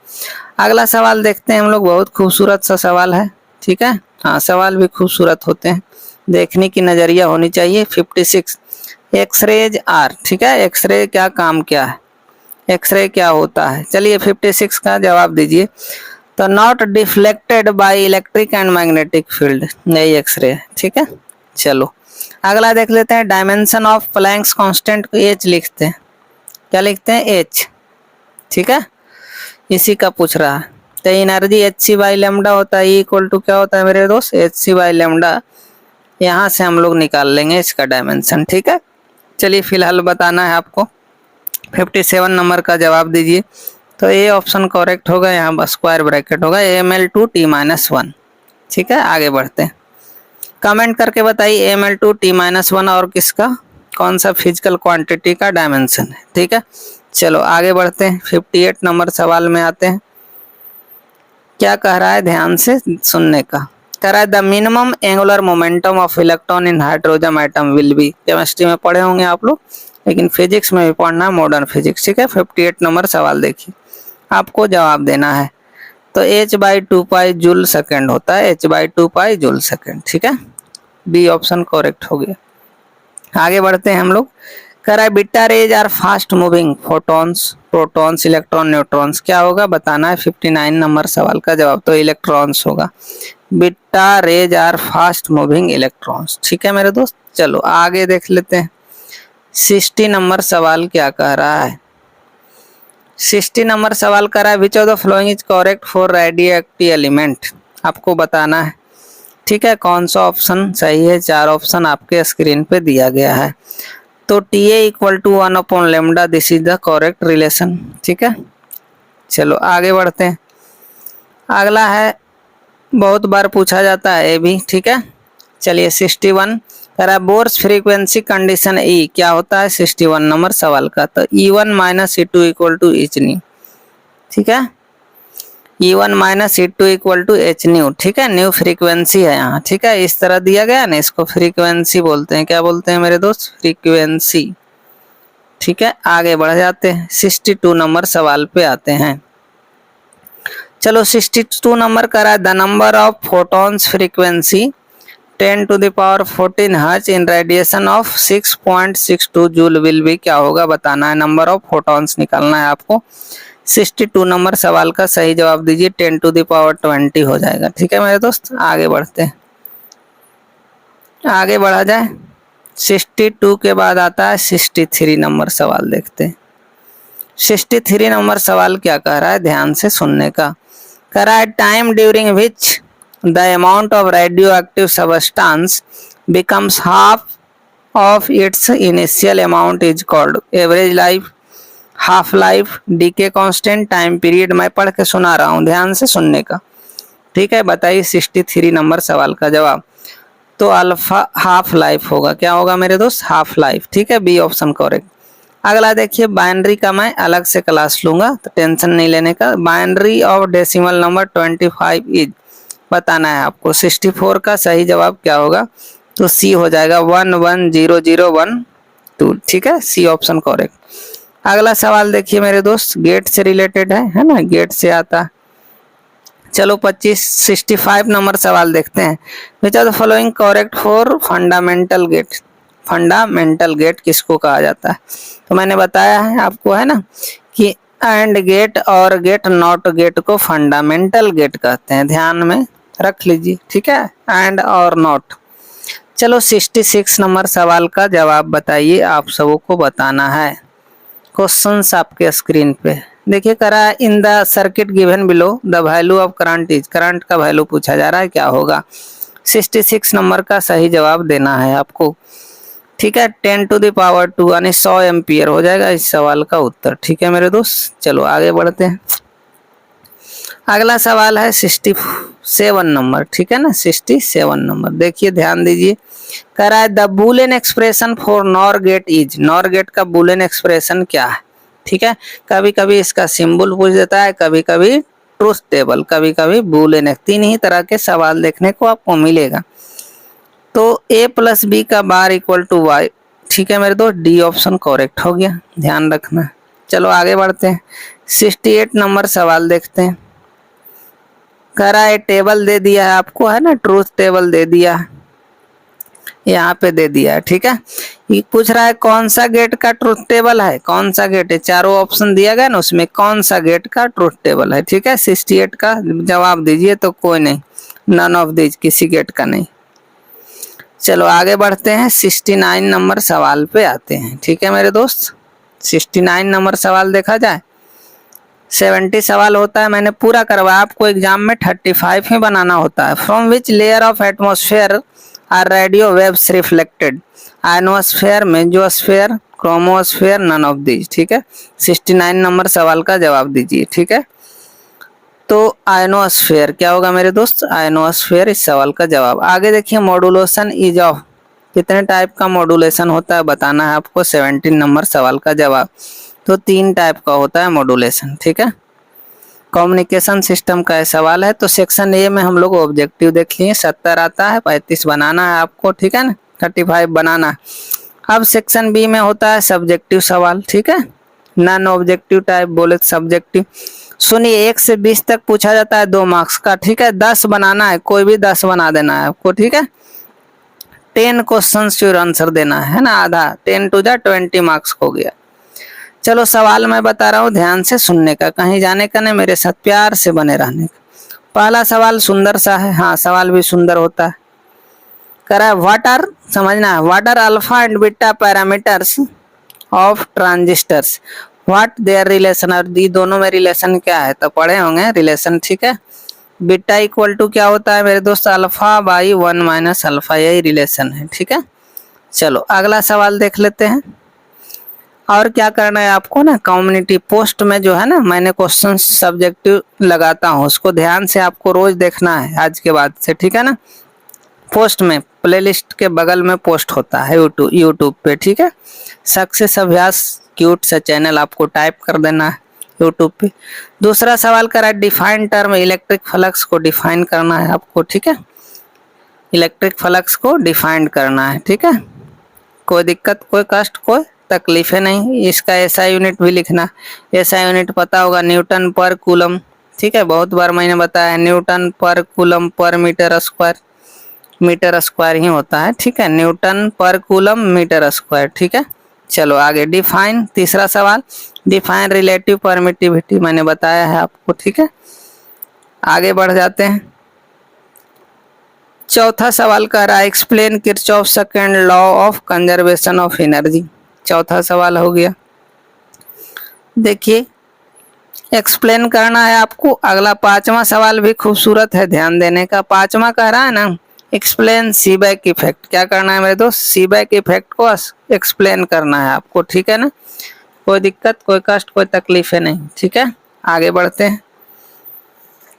अगला सवाल देखते हैं हम लोग। बहुत खूबसूरत सा सवाल है। ठीक है, हाँ सवाल भी खूबसूरत होते हैं, देखने की नजरिया होनी चाहिए। 56 एक्सरेज आर, ठीक है, एक्सरे क्या काम क्या है, एक्सरे क्या होता है? चलिए 56 का जवाब दीजिए। तो not deflected by electric and magnetic field, यही एक्सरे है। ठीक है, चलो अगला देख लेते हैं। डायमेंशन ऑफ प्लैंक्स कांस्टेंट को एच लिखते हैं, क्या लिखते हैं? एच। ठीक है, इसी का पूछ रहा है। तो energy H C by lambda होता है, इक्वल टू क्या होता है मेरे दोस्त? H C by lambda. यहाँ से हम लोग निकाल लेंगे इसका डायमेंशन। ठीक है, चलिए फिलहाल बताना है आपको। 57 नंबर का जवाब दीजिए। तो ये ऑप्शन करेक्ट होगा, यहाँ बस स्क्वायर ब्रैकेट होगा Ml2T-1। ठीक है, आगे बढ़ते हैं। कमेंट करके बताइए Ml2T-1 और किसका, कौन सा फिजिकल क्वांटिटी का डायमेंशन है। ठीक है, चलो आगे बढ़ते हैं। 58 नंबर सवाल में आते हैं। क्या कह रहा है, ध्यान से सुनने का। कह रहा है the minimum angular momentum of electron in hydrogen atom will be. Chemistry में पढ़े होंगे आप लोग, लेकिन फिजिक्स में भी पढ़ना है, मॉडर्न फिजिक्स। ठीक है, 58 नंबर सवाल देखिए, आपको जवाब देना है। तो h/2 जूल सेकेंड होता है, h/2 जूल सेकेंड। ठीक है, बी ऑप्शन करेक्ट हो गया। आगे बढ़ते हैं हम लोग। कह रहा है beta rays are fast moving photons, protons, electron, neutrons, क्या होगा बताना है। 59 नंबर सवाल का जवाब तो इलेक्ट्रॉन्स होगा। Beta rays are fast moving electrons. ठीक है मेरे दोस्त, चलो आगे देख लेते हैं। 60 नंबर सवाल क्या कह रहा है। 60 नंबर सवाल कर रहा है which of the following is correct for radio active element, आपको बताना है। ठीक है, कौन सा ऑप्शन सही है? 4 ऑप्शन आपके स्क्रीन पे दिया गया है। तो Ta=1/λ, this is the correct relation. ठीक है, चलो आगे बढ़ते हैं। अगला है, बहुत बार पूछा जाता है ये भी। ठीक है, चलिए 61 करा बोर्स फ्रीक्वेंसी कंडीशन ई क्या होता है 61 नंबर सवाल का। तो E1 - E2 equal to H new. ठीक है, E1 - E2 equal to H new. ठीक है, न्यू फ्रीक्वेंसी है यहाँ। ठीक है, इस तरह दिया गया ना, इसको फ्रीक्वेंसी बोलते हैं। क्या बोलते हैं मेरे दोस्त? फ्रीक्वेंसी। ठीक है, आगे बढ़ जाते हैं। 62 नंबर सवाल पे आते हैं। चलो 62 नंबर करा the number of photons frequency 10⁻14 hertz in radiation of 6.62 joule will be, क्या होगा बताना है। नंबर ऑफ फोटॉन्स निकालना है आपको। 62 नंबर सवाल का सही जवाब दीजिए, 10⁻20 हो जाएगा। ठीक है मेरे दोस्त, आगे बढ़ते हैं। आगे बढ़ा जाए। 62 के बाद आता है 63 नंबर सवाल, देखते हैं। 63 नंबर सवाल क्या कह रहा है, ध्यान से सुनने का। कह रहा है time during which the amount of radio active substance becomes half of its initial amount is called average life, half life, decay constant, time period. मैं पढ़ के सुना रहा हूँ, ध्यान से सुनने का। ठीक है, बताइए 63 नंबर सवाल का जवाब। तो अल्फा हाफ लाइफ होगा। क्या होगा मेरे दोस्त? Half life. ठीक है, बी ऑप्शन करेक्ट। अगला देखिए, बाइनरी का मैं अलग से क्लास लूंगा, तो टेंशन नहीं लेने का। Binary of decimal number 25 is बताना है आपको। 64 का सही जवाब क्या होगा? तो सी हो जाएगा 110012। ठीक है, सी ऑप्शन करेक्ट। अगला सवाल देखिए मेरे दोस्त, गेट से रिलेटेड है ना, गेट से आता। चलो 65 नंबर सवाल देखते हैं। Which are the following correct for fundamental gate. Fundamental gate किसको कहा जाता है? तो मैंने बताया है आपको, है ना, कि एंड गेट और गेट नॉट गेट को फंडामेंटल गेट कहते हैं, ध्यान में रख लीजिए। ठीक है, एंड और नॉट। चलो 66 नंबर सवाल का जवाब बताइए, आप सबों को बताना है। क्वेश्चंस आपके स्क्रीन पे, देखिए करा in the circuit given below the value of current is, current का वैल्यू पूछा जा रहा है, क्या होगा। 66 नंबर का सही जवाब देना है आपको। ठीक है, 10 टू द पावर 2 यानी 100 एम्पियर हो जाएगा इस सवाल का उत्तर। ठीक है मेरे दोस्त, चलो आगे बढ़ते हैं। अगला सवाल है 67 नंबर। ठीक है ना, 67 नंबर देखिए ध्यान दीजिए। कह रहा है the Boolean expression for NOR gate is, NOR gate का बूलियन एक्सप्रेशन क्या है। ठीक है, कभी कभी इसका सिंबल पूछ देता है, कभी कभी ट्रूथ टेबल, कभी कभी बूलियन। तीन ही तरह के सवाल देखने को आपको मिलेगा। तो a प्लस बी का बार इक्वल टू वाई। ठीक है मेरे दोस्त, डी ऑप्शन करेक्ट हो गया, ध्यान रखना। चलो आगे बढ़ते हैं, 68 नंबर सवाल देखते हैं। कह रहा है टेबल दे दिया है आपको, है ना, ट्रूथ टेबल दे दिया है, यहाँ पे दे दिया है। ठीक है, ये पूछ रहा है कौन सा गेट का ट्रूथ टेबल है, कौन सा गेट है, चारों ऑप्शन दिया गया ना, उसमें कौन सा गेट का ट्रूथ टेबल है। ठीक है, 68 का जवाब दीजिए, तो कोई नहीं, नन ऑफ दिस, किसी गेट का नहीं। चलो आगे बढ़ते हैं, 69 नंबर सवाल पे आते हैं। ठीक है मेरे दोस्त, 69 नंबर सवाल देखा जाए, 70 सवाल होता है, मैंने पूरा करवाया आपको, एग्जाम में 35 ही बनाना होता है। From which layer of atmosphere are radio waves reflected, ionosphere, mesosphere, chromosphere, none of these. ठीक है, 69 नंबर सवाल का जवाब दीजिए। ठीक है, तो आयनोस्फेयर क्या होगा मेरे दोस्त, आयनोस्फेयर इस सवाल का जवाब। आगे देखिए, मॉड्यूलेशन इज ऑफ, कितने टाइप का मॉड्यूलेशन होता है बताना है आपको, 17 नंबर सवाल का जवाब। तो 3 टाइप का होता है मॉड्यूलेशन। ठीक है, कम्युनिकेशन सिस्टम का सवाल है। तो सेक्शन ए में हम लोग ऑब्जेक्टिव देख लिए, 70 आता है, 35 बनाना है आपको। ठीक है ना, 35 बनाना है। अब सेक्शन बी में होता है सब्जेक्टिव सवाल। ठीक है, नॉन ऑब्जेक्टिव टाइप बोले सब्जेक्टिव। सुनिए, 1 से 20 तक पूछा जाता है 2 मार्क्स का। ठीक है, 10 बनाना है, कोई भी 10 बना देना है आपको। ठीक है, 10 क्वेश्चन श्योर आंसर देना है ना, आधा 10 टू जा 20 मार्क्स हो गया। चलो सवाल मैं बता रहा हूँ, ध्यान से सुनने का, कहीं जाने का नहीं, मेरे साथ प्यार से बने रहने का। पहला सवाल सुंदर सा है, हाँ सवाल भी सुंदर होता है। कह रहा है व्हाट आर, समझना है, what are alpha and beta parameters of transistors, what their relation, और ये दोनों में रिलेशन क्या है, तो पढ़े होंगे रिलेशन। ठीक है, बीटा इक्वल टू क्या होता है मेरे दोस्त, अल्फा बाई 1 माइनस अल्फा, यही रिलेशन है। ठीक है, चलो अगला सवाल देख लेते हैं। और क्या करना है आपको ना, कम्युनिटी पोस्ट में जो है ना, मैंने क्वेश्चन सब्जेक्टिव लगाता हूँ, उसको ध्यान से आपको रोज देखना है आज के बाद से। ठीक है ना, पोस्ट में प्लेलिस्ट के बगल में पोस्ट होता है यूट्यूब पे। ठीक है, सक्सेस अभ्यास क्यूट सा चैनल आपको टाइप कर देना है यूट्यूब पे। दूसरा सवाल करा है डिफाइन टर्म इलेक्ट्रिक फ्लक्स को डिफाइन करना है आपको। ठीक है, इलेक्ट्रिक फ्लक्स को डिफाइन करना है। ठीक है, कोई दिक्कत, कोई कष्ट, कोई तकलीफ है नहीं। इसका ऐसा यूनिट भी लिखना, ऐसा यूनिट पता होगा, न्यूटन पर कूलम। ठीक है, बहुत बार मैंने बताया, Newton per coulomb per metre square, metre square ही होता है। ठीक है, Newton per coulomb metre square. ठीक है, चलो आगे डिफाइन, तीसरा सवाल डिफाइन रिलेटिव परमिटिविटी, मैंने बताया है आपको। ठीक है, आगे बढ़ जाते हैं। चौथा सवाल कह रहा है explain Kirchhoff second law of conservation of energy, चौथा सवाल हो गया। देखिए एक्सप्लेन करना है आपको। अगला 5वां सवाल भी खूबसूरत है, ध्यान देने का। 5वां कह रहा है ना एक्सप्लेन सीबैक इफेक्ट, क्या करना है मेरे दोस्त, सीबैक इफेक्ट को एक्सप्लेन करना है आपको। ठीक है ना, कोई दिक्कत, कोई कष्ट, कोई तकलीफ है नहीं। ठीक है, आगे बढ़ते हैं,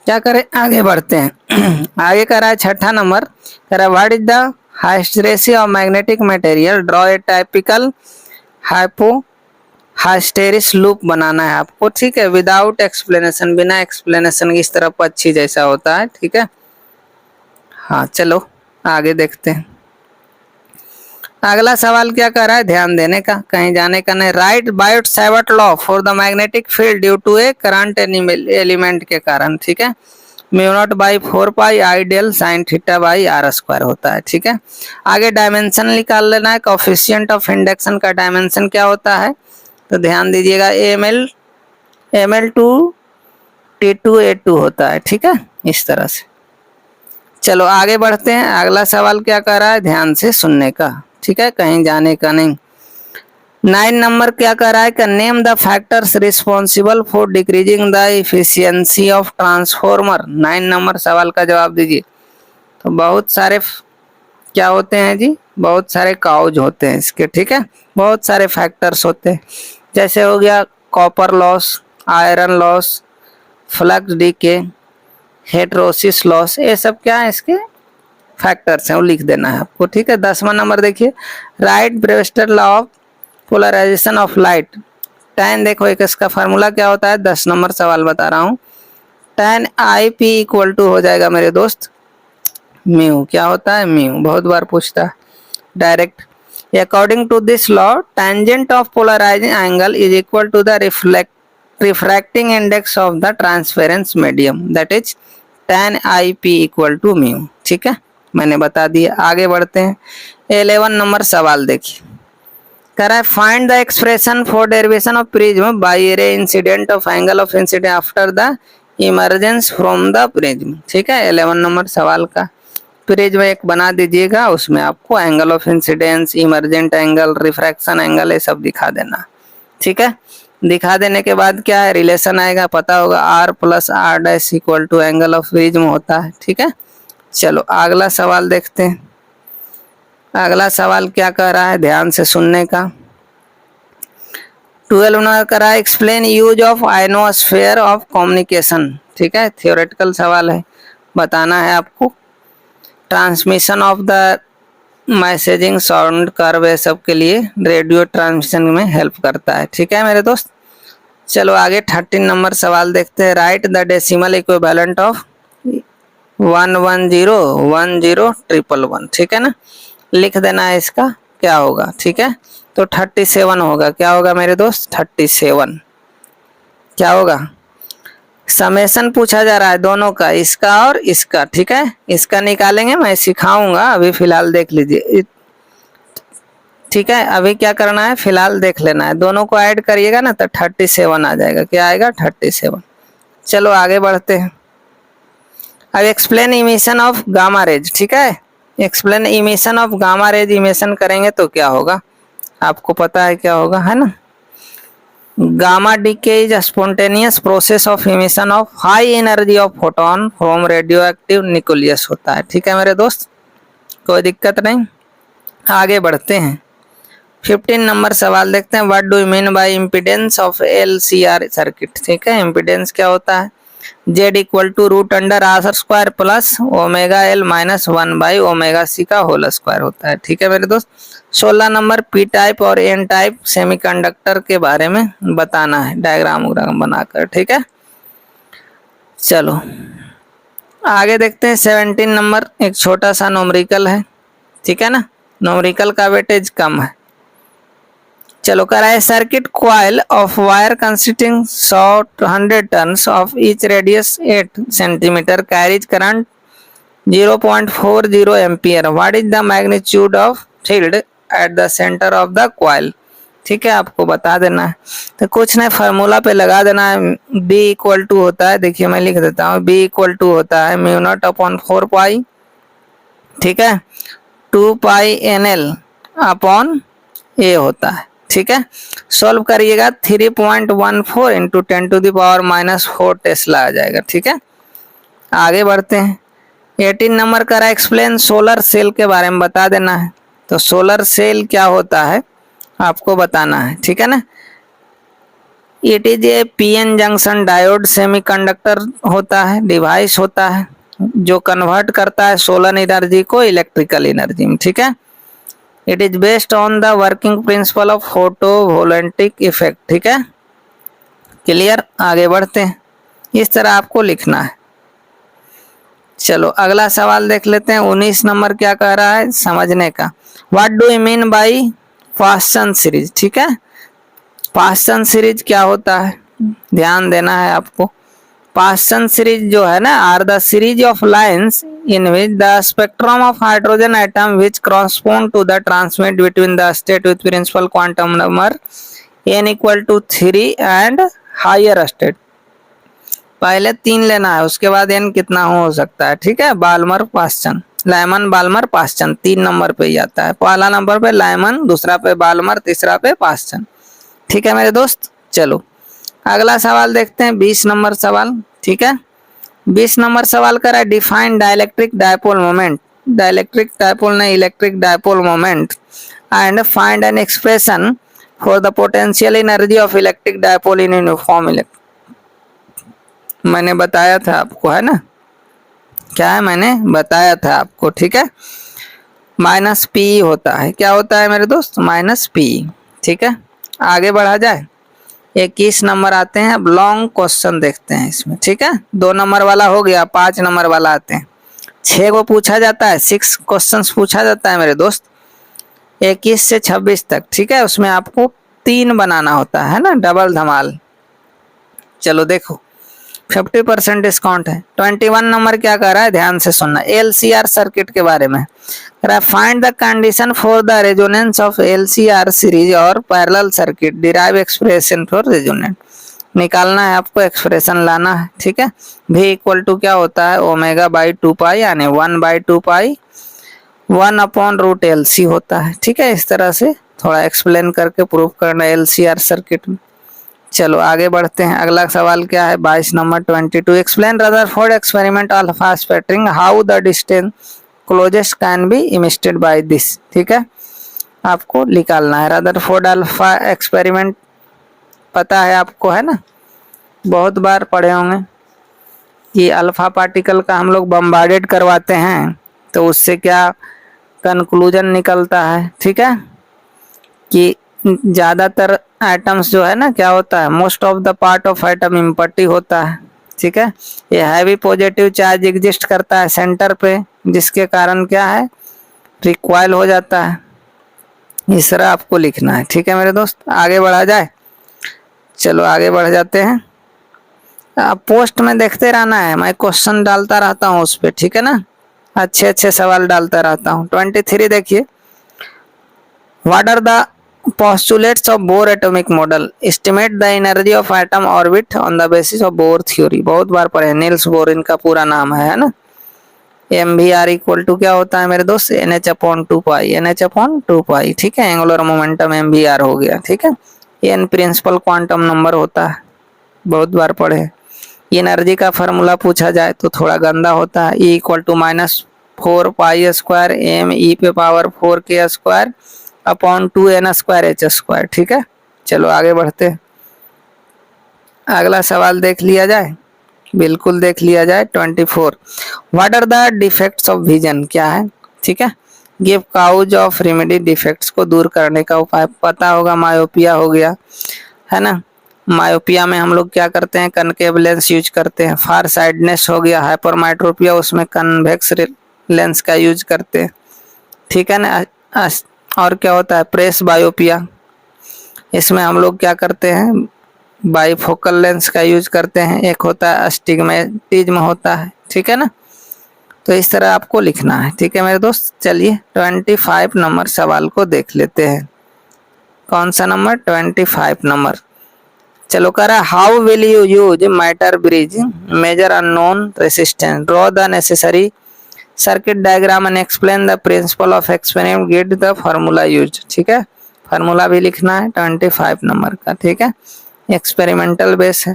क्या करें, आगे बढ़ते हैं। आगे कह रहा है 6ठा नंबर, कह रहा है what is the hysteresis of magnetic material, draw a typical hypo hysteresis loop बनाना है आपको। ठीक है, विदाउट एक्सप्लेनेशन, बिना एक्सप्लेनेशन इस तरह पक्षी जैसा होता है। ठीक है, हाँ चलो आगे देखते हैं। अगला सवाल क्या कर रहा है, ध्यान देने का, कहीं जाने का नहीं। Write Biot Savart law for the magnetic field due to a current element के कारण। ठीक है, mu naught by 4 pi ideal sine theta by R square होता है। ठीक है, आगे डायमेंशन निकाल लेना है, कोफिशिएंट ऑफ इंडक्शन का डायमेंशन क्या होता है, तो ध्यान दीजिएगा ml2 T2A2 होता है। ठीक है, इस तरह से। चलो आगे बढ़ते हैं। अगला सवाल क्या कर रहा है, ध्यान से सुनने का। ठीक है, कहीं जाने का नहीं। 9 नंबर क्या कह रहा है कि name the factors responsible for decreasing the efficiency of transformer. 9 number सवाल का जवाब दीजिए। तो बहुत सारे क्या होते हैं जी, बहुत सारे काउज होते हैं इसके, ठीक है, बहुत सारे फैक्टर्स होते हैं। जैसे हो गया copper loss, iron loss, flux decay, hysteresis loss, ये सब क्या है इसके फैक्टर्स हैं, वो लिख देना है आपको, ठीक है। 10वां नंबर देखिए, right Brewster law of polarisation of light. tan देखो एक इसका फार्मूला क्या होता है, 10 नंबर सवाल बता रहा हूँ। tan IP इक्वल टू हो जाएगा मेरे दोस्त म्यू, क्या होता है म्यू, बहुत बार पूछता है direct. According to this law tangent of polarising angle is equal to the refracting index of the transparence medium, that is tan IP equal to mu, ठीक है, मैंने बता दिया। आगे बढ़ते हैं, 11 नंबर सवाल देखिए, कह रहा है find the expression for derivation of prism by ray incident of angle of incident after the emergence from the prism, ठीक है। 11 नंबर सवाल का प्रिज्म एक बना दीजिएगा, उसमें आपको angle of incidence, emergent angle, refraction angle ये सब दिखा देना, ठीक है। दिखा देने के बाद क्या है रिलेशन आएगा, पता होगा R plus R dash equal to angle of prism होता है, ठीक है। चलो अगला सवाल देखते हैं। अगला सवाल क्या कह रहा है, ध्यान से सुनने का। 12 नंबर कह रहा है explain use of ionosphere of communication, ठीक है, थियोरेटिकल सवाल है, बताना है आपको। Transmission of the messaging sound curve है सब के लिए रेडियो ट्रांसमिशन में हेल्प करता है, ठीक है मेरे दोस्त। चलो आगे 13 नंबर सवाल देखते हैं, right the decimal equivalent of 1101011, ठीक है ना, लिख देना है इसका क्या होगा, ठीक है। तो 37 होगा, क्या होगा मेरे दोस्त 37 क्या होगा, समेशन पूछा जा रहा है दोनों का, इसका और इसका, ठीक है। इसका निकालेंगे, मैं सिखाऊंगा, अभी फिलहाल देख लीजिए, ठीक है। अभी क्या करना है फिलहाल देख लेना है, दोनों को ऐड करिएगा ना तो 37 आ जाएगा, क्या आएगा 37। चलो आगे बढ़ते हैं। अब explain emission of gamma rays, ठीक है, explain emission of gamma rays, emission करेंगे तो क्या होगा आपको पता है क्या होगा, है ना। Gamma decay is spontaneous process of emission of high energy of photon from radioactive nucleus होता है, ठीक है मेरे दोस्त, कोई दिक्कत नहीं। आगे बढ़ते हैं, 15 नंबर सवाल देखते हैं, what do you mean by impedance of LCR circuit, ठीक है। इम्पीडेंस क्या होता है, Z equal to root under R square plus omega L minus 1 by omega C का होल स्क्वायर होता है, ठीक है मेरे दोस्त। 16 नंबर P टाइप और N टाइप सेमीकंडक्टर के बारे में बताना है डायग्राम बनाकर, ठीक है। चलो आगे देखते हैं, 17 नंबर एक छोटा सा न्यूमेरिकल है, ठीक है ना, न्यूमेरिकल का वेटेज कम है। चलो कह रहा है circuit coil of wire consisting 100 turns of each radius 8 centimetre carries current 0.40 ampere, what is the magnitude of field at the centre of the coil, ठीक है, आपको बता देना है। तो कुछ नहीं, फार्मूला पे लगा देना है, B इक्वल टू होता है, देखिए मैं लिख देता हूँ, B इक्वल टू होता है म्यू नॉट अपॉन 4 पाई, ठीक है, 2 पाई NL अपॉन A होता है, ठीक है। सॉल्व करिएगा 3.14 into 10 to the power minus 4 tesla आ जाएगा, ठीक है। आगे बढ़ते हैं, 18 नंबर का एक्सप्लेन सोलर सेल के बारे में बता देना है। तो सोलर सेल क्या होता है आपको बताना है, ठीक है ना। It is a PN junction diode semiconductor होता है, डिवाइस होता है जो कन्वर्ट करता है सोलर एनर्जी को इलेक्ट्रिकल एनर्जी में, ठीक है। It is based on the working principle of photovoltaic effect, ठीक है, क्लियर। आगे बढ़ते हैं, इस तरह आपको लिखना है। चलो अगला सवाल देख लेते हैं, 19 नंबर क्या कह रहा है समझने का, what do you mean bye Paschen series, ठीक है। पास्चन सीरीज क्या होता है ध्यान देना है आपको। पास्चन सीरीज जो है ना, are the series of lines in which the spectrum of hydrogen atom which correspond to the transmit between the state with principal quantum number n equal to 3 and higher state, पहले 3 लेना है उसके बाद n कितना हो सकता है, ठीक है, Balmer Paschen, Lyman Balmer Paschen 3 number पे ही आता है। पहला नंबर पे लाइमन, दूसरा पे बाल्मर, तीसरा पे पासचंद। ठीक है मेरे दोस्त। चलो अगला सवाल देखते हैं, 20 नंबर सवाल। ठीक है, 20 नंबर सवाल कर रहा है define dielectric dipole moment, dielectric dipole नहीं electric dipole moment, and find an expression for the potential energy of electric dipole in uniform electric. मैंने बताया था आपको, है ना, क्या है, मैंने बताया था आपको। ठीक है, माइनस पी होता है, क्या होता है मेरे दोस्त, माइनस पी। ठीक है, आगे बढ़ा जाए। 21 नंबर आते हैं, अब लॉन्ग क्वेश्चन देखते हैं इसमें। ठीक है, 2 नंबर वाला हो गया, 5 नंबर वाला आते हैं। 6 को पूछा जाता है, 6 क्वेश्चंस पूछा जाता है मेरे दोस्त, 21 से 26 तक। ठीक है, उसमें आपको 3 बनाना होता है ना, डबल धमाल। चलो देखो 50% डिस्काउंट है। 21 नंबर क्या कर रहा है, ध्यान से सुनना, एलसीआर सर्किट के बारे में। Find the condition for the resonance of LCR series और parallel circuit, derive expression for resonant. निकालना है आपको, एक्सप्रेशन लाना है। ठीक है, v इक्वल टू क्या होता है, ओमेगा बाई 2 पाई, यानी 1/2 पाई 1/√LC होता है। ठीक है, इस तरह से थोड़ा एक्सप्लेन करके प्रूव करना एलसीआर सर्किट में। चलो आगे बढ़ते हैं, अगला सवाल क्या है, 22 number 22, explain Rutherford experiment alpha scattering, how the distance closest can be emitted by this. ठीक है, आपको निकालना है रदरफोर्ड अल्फा एक्सपेरिमेंट, पता है आपको, है ना, बहुत बार पढ़े होंगे कि अल्फा पार्टिकल का हम लोग बम्बार्डेड करवाते हैं तो उससे क्या कंक्लूजन निकलता है। ठीक है, कि ज़्यादातर एटम्स जो है ना, क्या होता है, most of the part of atom empty होता है। ठीक है, ये हैवी पॉजिटिव चार्ज एग्जिस्ट करता है सेंटर पे, जिसके कारण क्या है, रिक्वाइल हो जाता है। इस तरह आपको लिखना है। ठीक है मेरे दोस्त, आगे बढ़ा जाए। चलो आगे बढ़ जाते हैं, आप पोस्ट में देखते रहना है, मैं क्वेश्चन डालता रहता हूँ उस पर। ठीक है ना, अच्छे अच्छे सवाल डालता रहता हूँ। 23 देखिए, what are the postulates of Bohr atomic model, estimate the energy of atom orbit on the basis of Bohr theory। बहुत बार पढ़े, नील्स बोर इनका पूरा नाम है ना। MVR इक्वल टू क्या होता है मेरे दोस्त, NH/2 पाई, NH/2 पाई। ठीक है, एंगुलर मोमेंटम MVR हो गया। ठीक है, N प्रिंसिपल क्वांटम नंबर होता है, बहुत बार पढ़े। एनर्जी का फार्मूला पूछा जाए तो थोड़ा गंदा होता है, E equal to -4 pi square M E पे power 4 K square upon 2n square H square. ठीक है, चलो आगे बढ़ते हैं, अगला सवाल देख लिया जाए, बिल्कुल देख लिया जाए। 24, what are the defects of vision, क्या है। ठीक है, give cause of remedy, defects को दूर करने का उपाय, पता होगा, मायोपिया हो गया, है ना। मायोपिया में हम लोग क्या करते हैं, कनकेव लेंस यूज करते हैं। फार साइडनेस हो गया हाइपरमाइट्रोपिया, उसमें कन्वेक्स लेंस का यूज करते हैं। ठीक है ना, और क्या होता है, प्रेस बायोपिया, इसमें हम लोग क्या करते हैं, बाईफोकल लेंस का यूज करते हैं। एक होता है अस्टिग्मेटिज्म होता है। ठीक है ना, तो इस तरह आपको लिखना है। ठीक है मेरे दोस्त, चलिए 25 नंबर सवाल को देख लेते हैं। कौन सा नंबर, 25 नंबर। चलो कह रहा है, how will you use metre bridge, measure unknown resistance, draw the necessary circuit diagram and explain the principle of experiment, get the formula use. ठीक है, फार्मूला भी लिखना है 25 नंबर का। ठीक है, एक्सपेरिमेंटल बेस है,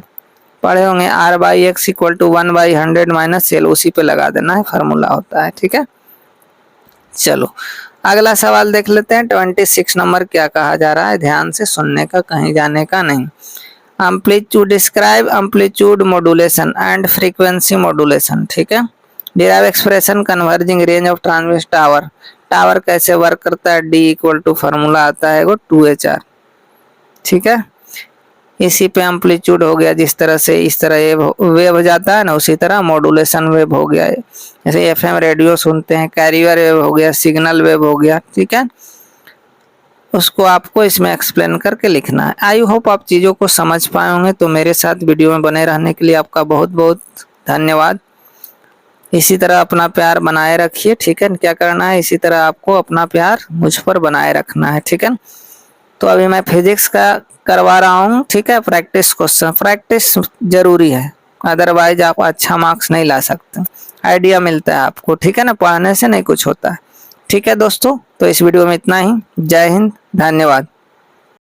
पढ़े होंगे, R/X equal to 1/100 minus L, उसी पे लगा देना है, फार्मूला होता है। ठीक है, चलो अगला सवाल देख लेते हैं। 26 नंबर क्या कहा जा रहा है, ध्यान से सुनने का, कहीं जाने का नहीं। Amplitude, describe amplitude modulation and frequency modulation. ठीक है, derive expression converging range of transmit tower, tower कैसे वर्क करता है, D इक्वल टू फार्मूला आता है 2HR। ठीक है, इसी पे एम्पलीट्यूड हो गया, जिस तरह से इस तरह वेव जाता है ना, उसी तरह मॉड्यूलेशन वेव हो गया है। जैसे FM रेडियो सुनते हैं, कैरियर वेव हो गया, सिग्नल वेव हो गया। ठीक है, उसको आपको इसमें एक्सप्लेन करके लिखना है। आई होप आप चीज़ों को समझ पाए होंगे, तो मेरे साथ वीडियो में बने रहने के लिए आपका बहुत बहुत धन्यवाद। इसी तरह अपना प्यार बनाए रखिए। ठीक है, क्या करना है, इसी तरह आपको अपना प्यार मुझ पर बनाए रखना है। ठीक है, तो अभी मैं फिजिक्स का करवा रहा हूँ। ठीक है, प्रैक्टिस क्वेश्चन, प्रैक्टिस जरूरी है। अदरवाइज आप अच्छा मार्क्स नहीं ला सकते। आइडिया मिलता है आपको, ठीक है ना, पढ़ने से नहीं कुछ होता है। ठीक है दोस्तों, तो इस वीडियो में इतना ही। जय हिंद, धन्यवाद।